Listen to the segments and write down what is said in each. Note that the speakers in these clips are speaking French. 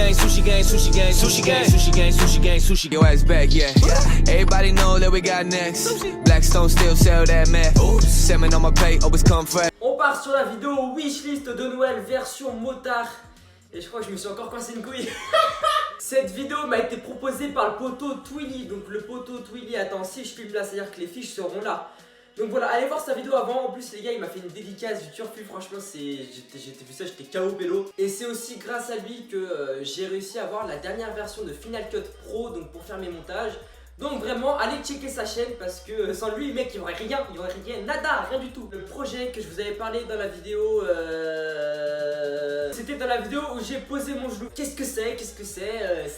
gang, sushi gang, sushi gang, sushi gang, sushi gang, sushi gang, sushi. Your ass back, yeah. Everybody know that we got next. Blackstone still sell that meth. Salmon on my plate, always come fresh. On part sur la vidéo wishlist de Noël version motard. Et je crois que je me suis encore coincé une couille. Cette vidéo m'a été proposée par le poteau Twilly. Donc le poteau Twilly, attends, si je filme là, c'est-à-dire que les fiches seront là. Donc voilà, allez voir sa vidéo avant. En plus les gars, il m'a fait une dédicace du turfu. Franchement, j'ai vu ça, j'étais KO pélo. Et c'est aussi grâce à lui que j'ai réussi à avoir la dernière version de Final Cut Pro, donc pour faire mes montages. Donc vraiment, allez checker sa chaîne parce que sans lui, mec, il n'y aurait rien, nada, rien du tout. Le projet que je vous avais parlé dans la vidéo, c'était dans la vidéo où j'ai posé mon genou. Qu'est-ce que c'est?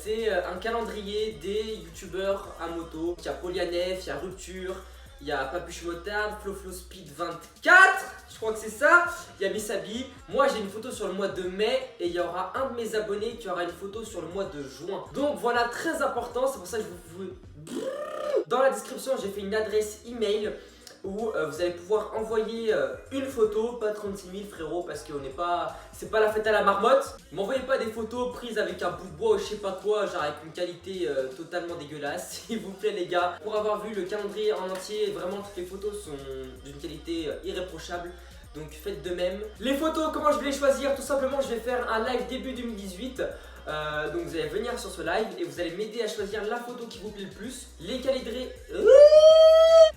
C'est un calendrier des youtubeurs à moto. Il y a Polianef, il y a Rupture, il y a Papuche Motard, Flo Speed 24, je crois que c'est ça. Il y a Missabi. Moi j'ai une photo sur le mois de mai et il y aura un de mes abonnés qui aura une photo sur le mois de juin. Donc voilà, très important, c'est pour ça que je vous... Dans la description j'ai fait une adresse email où vous allez pouvoir envoyer une photo, pas 36 000 frérot, parce que c'est pas la fête à la marmotte. M'envoyez pas des photos prises avec un bout de bois ou je sais pas quoi, genre avec une qualité totalement dégueulasse, s'il vous plaît les gars. Pour avoir vu le calendrier en entier, vraiment toutes les photos sont d'une qualité irréprochable. Donc faites de même. Les photos, comment je vais les choisir? Tout simplement, je vais faire un live début 2018. Donc vous allez venir sur ce live et vous allez m'aider à choisir la photo qui vous plaît le plus.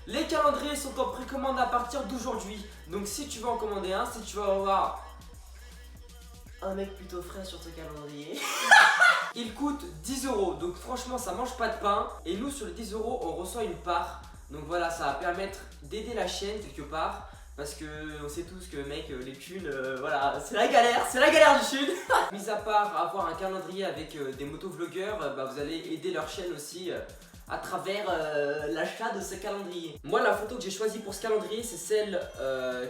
Les calendriers sont en précommande à partir d'aujourd'hui. Donc si tu veux en commander un, si tu veux avoir un mec plutôt frais sur ce calendrier, il coûte 10 €. Donc franchement ça mange pas de pain. Et nous sur les 10 € on reçoit une part. Donc voilà, ça va permettre d'aider la chaîne quelque part. Parce que on sait tous que mec, les thunes, voilà, c'est la galère du sud. Mis à part avoir un calendrier avec des motovlogueurs, bah, vous allez aider leur chaîne aussi à travers l'achat de ce calendrier. Moi la photo que j'ai choisie pour ce calendrier c'est celle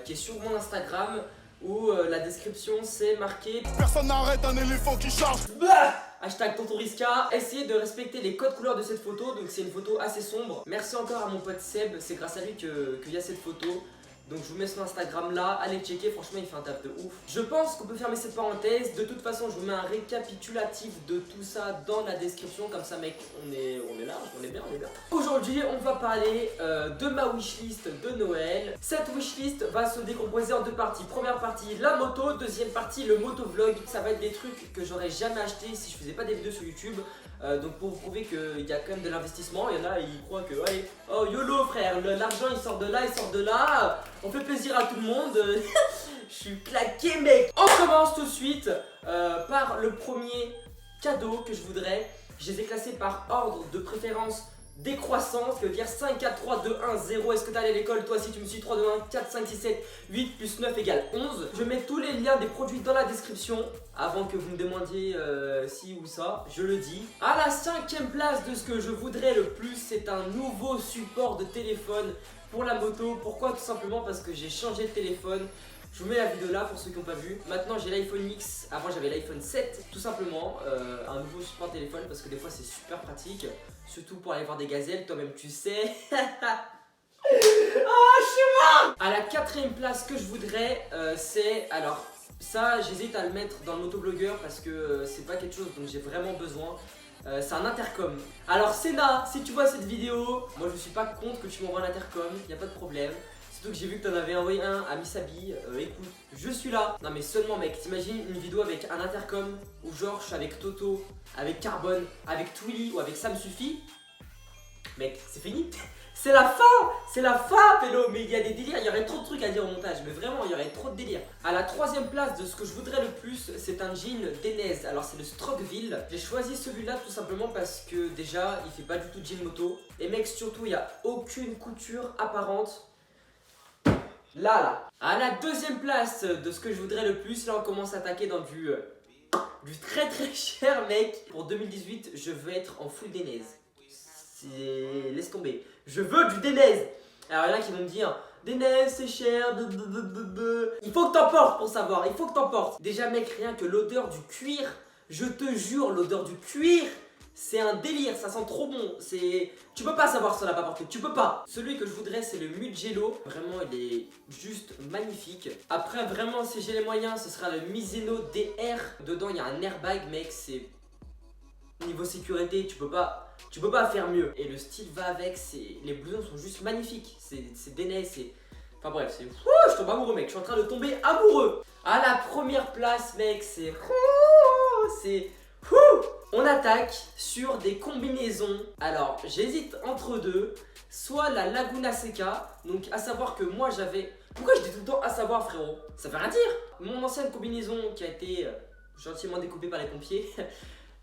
qui est sur mon Instagram où la description c'est marqué personne n'arrête un éléphant qui charge. bah hashtag #tontonrisca. Essayez de respecter les codes couleurs de cette photo. Donc c'est une photo assez sombre. Merci encore à mon pote Seb, c'est grâce à lui qu'il y a cette photo. Donc je vous mets son Instagram là, allez checker, franchement il fait un taf de ouf. Je pense qu'on peut fermer cette parenthèse. De toute façon je vous mets un récapitulatif de tout ça dans la description. Comme ça mec, on est large, on est bien. Aujourd'hui on va parler de ma wishlist de Noël. Cette wishlist va se décomposer en deux parties. Première partie la moto, deuxième partie le motovlog. Ça va être des trucs que j'aurais jamais acheté si je faisais pas des vidéos sur YouTube. Donc pour vous prouver qu'il y a quand même de l'investissement, il y en a ils croient que allez, oh YOLO frère, l'argent il sort de là, on fait plaisir à tout le monde. Je suis claqué mec. On commence tout de suite par le premier cadeau que je voudrais. Je les ai classés par ordre de préférence décroissance, qui veut dire 5, 4, 3, 2, 1, 0. Est-ce que t'es allé à l'école toi? Si tu me suis, 3, 2, 1, 4, 5, 6, 7, 8 plus 9 égale 11. Je mets tous les liens des produits dans la description avant que vous me demandiez si ou ça, je le dis. À la 5e place de ce que je voudrais le plus, c'est un nouveau support de téléphone pour la moto. Pourquoi? Tout simplement parce que j'ai changé de téléphone. Je vous mets la vidéo là pour ceux qui n'ont pas vu. Maintenant j'ai l'iPhone X, avant j'avais l'iPhone 7. Tout simplement un nouveau support de téléphone parce que des fois c'est super pratique. Surtout pour aller voir des gazelles, toi-même tu sais. Ah je suis mort. À la 4e place que je voudrais c'est... Alors ça j'hésite à le mettre dans le motoblogueur parce que c'est pas quelque chose dont j'ai vraiment besoin. C'est un intercom. Alors Sénat, si tu vois cette vidéo, moi je suis pas contre que tu m'envoies un intercom, y a pas de problème. Surtout que j'ai vu que t'en avais envoyé un à Missabi, écoute, je suis là. Non mais seulement mec, t'imagines une vidéo avec un intercom où genre je suis avec Toto, avec Carbone, avec Twilly ou avec Ça me suffit. Mec, c'est fini. C'est la fin pélo. Mais il y a des délires, il y aurait trop de trucs à dire au montage. Mais vraiment, il y aurait trop de délires. À la 3e place de ce que je voudrais le plus, c'est un jean Denez. Alors c'est le Strockville. J'ai choisi celui-là tout simplement parce que déjà, il fait pas du tout de jean moto. Et mec, surtout, il n'y a aucune couture apparente. Là. À la 2e place de ce que je voudrais le plus, là on commence à attaquer dans du très cher mec. Pour 2018, je veux être en full Denez. Laisse tomber. Je veux du Denez. Alors il y en a qui vont me dire Denez c'est cher, il faut que t'en portes pour savoir, il faut que t'en portes. Déjà mec, rien que l'odeur du cuir, je te jure, l'odeur du cuir, c'est un délire, ça sent trop bon. Tu peux pas savoir si on l'a pas porté, tu peux pas. Celui que je voudrais c'est le Mugello. Vraiment il est juste magnifique. Après vraiment si j'ai les moyens ce sera le Mizuno DR. Dedans il y a un airbag mec, c'est Niveau sécurité, tu peux pas faire mieux. Et le style va avec, les blousons sont juste magnifiques. C'est dénais, c'est... Enfin bref, c'est... je tombe amoureux mec, je suis en train de tomber amoureux. À la première place mec, c'est... On attaque sur des combinaisons. Alors j'hésite entre deux. Soit la Laguna Seca. Donc à savoir que moi j'avais... Pourquoi je dis tout le temps à savoir frérot? Ça veut rien dire. Mon ancienne combinaison qui a été gentiment découpée par les pompiers.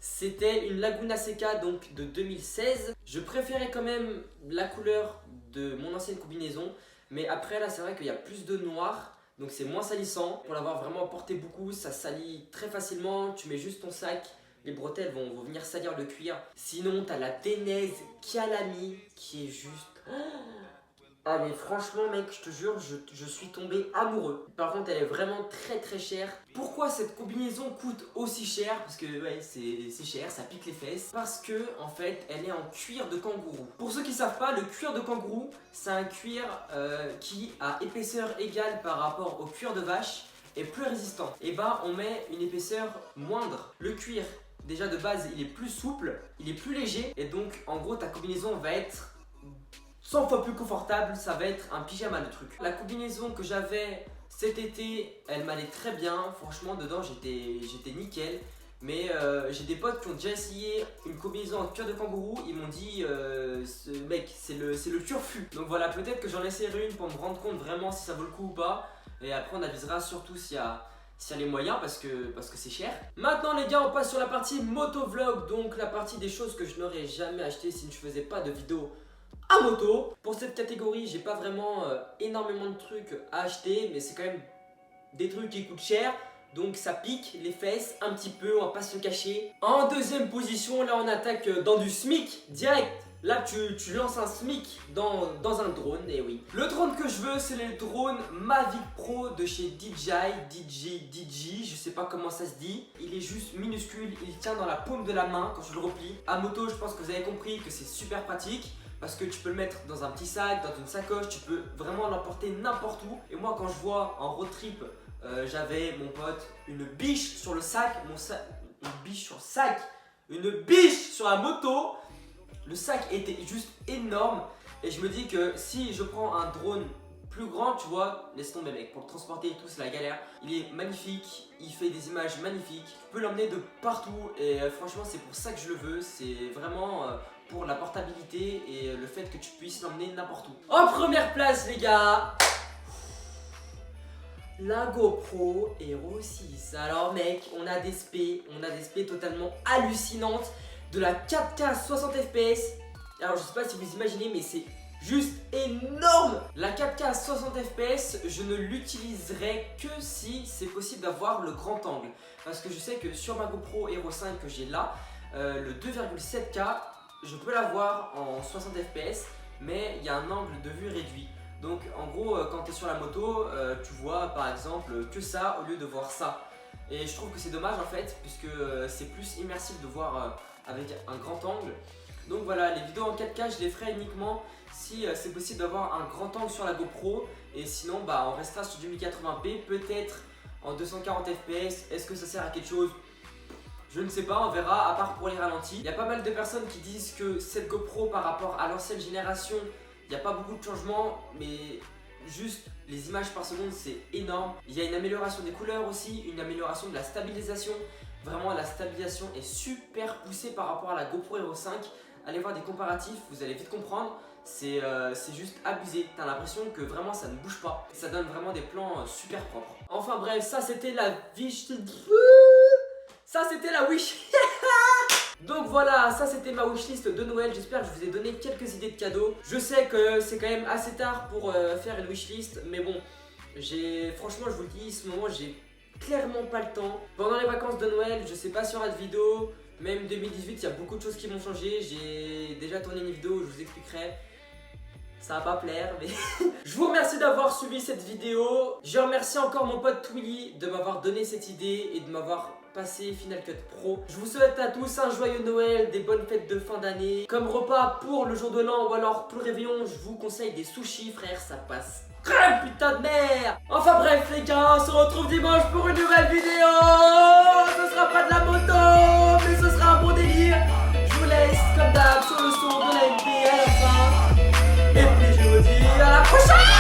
C'était une Laguna Seca donc de 2016. Je préférais quand même la couleur de mon ancienne combinaison. Mais après là c'est vrai qu'il y a plus de noir. Donc c'est moins salissant. Pour l'avoir vraiment porté beaucoup, ça salit très facilement. Tu mets juste ton sac. Les bretelles vont venir salir le cuir. Sinon t'as la Denez Calami qui est juste... Ah mais franchement mec, je te jure, je suis tombé amoureux. Par contre elle est vraiment très chère. Pourquoi cette combinaison coûte aussi cher? Parce que ouais c'est cher, ça pique les fesses. Parce que en fait elle est en cuir de kangourou. Pour ceux qui savent pas, le cuir de kangourou c'est un cuir qui a épaisseur égale par rapport au cuir de vache et plus résistant. Et bah on met une épaisseur moindre. Le cuir déjà de base il est plus souple, il est plus léger. Et donc en gros ta combinaison va être 100 fois plus confortable, ça va être un pyjama le truc. La combinaison que j'avais cet été, elle m'allait très bien. Franchement dedans j'étais nickel. Mais j'ai des potes qui ont déjà essayé une combinaison en cuir de kangourou. Ils m'ont dit ce mec c'est le turfu. Donc voilà, peut-être que j'en essaierai une pour me rendre compte vraiment si ça vaut le coup ou pas. Et après on avisera surtout s'il y a les moyens parce que c'est cher. Maintenant les gars on passe sur la partie motovlog. Donc la partie des choses que je n'aurais jamais acheté si je faisais pas de vidéo à moto. Pour cette catégorie j'ai pas vraiment énormément de trucs à acheter. Mais c'est quand même des trucs qui coûtent cher. Donc ça pique les fesses un petit peu, on va pas se le cacher. En deuxième position là on attaque dans du SMIC direct. Là tu lances un SMIC dans un drone, et oui. Le drone que je veux c'est le drone Mavic Pro de chez DJI, je sais pas comment ça se dit. Il est juste minuscule, il tient dans la paume de la main quand tu le replies. À moto je pense que vous avez compris que c'est super pratique. Parce que tu peux le mettre dans un petit sac, dans une sacoche, tu peux vraiment l'emporter n'importe où. Et moi quand je vois en road trip, j'avais mon pote une biche sur le sac, une biche sur le sac, une biche sur la moto. Le sac était juste énorme et je me dis que si je prends un drone plus grand, tu vois, laisse tomber mec, pour le transporter et tout c'est la galère. Il est magnifique, il fait des images magnifiques, tu peux l'emmener de partout et franchement c'est pour ça que je le veux. C'est vraiment pour la portabilité et le fait que tu puisses l'emmener n'importe où. En première place les gars, la GoPro Hero 6. Alors mec, on a des specs totalement hallucinantes. De la 4K 60 fps. Alors je sais pas si vous imaginez mais c'est juste énorme. La 4K 60 fps je ne l'utiliserai que si c'est possible d'avoir le grand angle. Parce que je sais que sur ma GoPro Hero 5 que j'ai là, le 2,7K je peux l'avoir en 60 fps. Mais il y a un angle de vue réduit. Donc en gros quand tu es sur la moto tu vois par exemple que ça au lieu de voir ça. Et je trouve que c'est dommage en fait puisque c'est plus immersif de voir avec un grand angle. Donc voilà, les vidéos en 4K je les ferai uniquement si c'est possible d'avoir un grand angle sur la GoPro. Et sinon bah on restera sur du 1080p, peut-être en 240 fps. Est-ce que ça sert à quelque chose? Je ne sais pas, on verra, à part pour les ralentis. Il y a pas mal de personnes qui disent que cette GoPro par rapport à l'ancienne génération, il n'y a pas beaucoup de changements, mais juste les images par seconde c'est énorme. Il y a une amélioration des couleurs aussi, une amélioration de la stabilisation. Vraiment la stabilisation est super poussée par rapport à la GoPro Hero 5. Allez voir des comparatifs, vous allez vite comprendre. C'est juste abusé, t'as l'impression que vraiment ça ne bouge pas. Ça donne vraiment des plans super propres. Enfin bref, ça c'était la wish. Ça c'était la wish. Donc voilà, ça c'était ma wishlist de Noël. J'espère que je vous ai donné quelques idées de cadeaux. Je sais que c'est quand même assez tard pour faire une wishlist, mais bon, franchement je vous le dis, ce moment j'ai clairement pas le temps. Pendant les vacances de Noël, je sais pas s'il y aura de vidéo. Même 2018, il y a beaucoup de choses qui vont changer. J'ai déjà tourné une vidéo où je vous expliquerai. Ça va pas plaire, mais je vous remercie d'avoir suivi cette vidéo. Je remercie encore mon pote Twilly de m'avoir donné cette idée et de m'avoir passé Final Cut Pro. Je vous souhaite à tous un joyeux Noël, des bonnes fêtes de fin d'année. Comme repas pour le jour de l'an ou alors pour le réveillon, je vous conseille des sushis, frère, ça passe. Putain de merde. Enfin bref les gars, on se retrouve dimanche pour une nouvelle vidéo. Ce sera pas de la moto, mais ce sera un bon délire. comme d'hab sur le son de la NBA à la fin. Et puis je vous dis à la prochaine.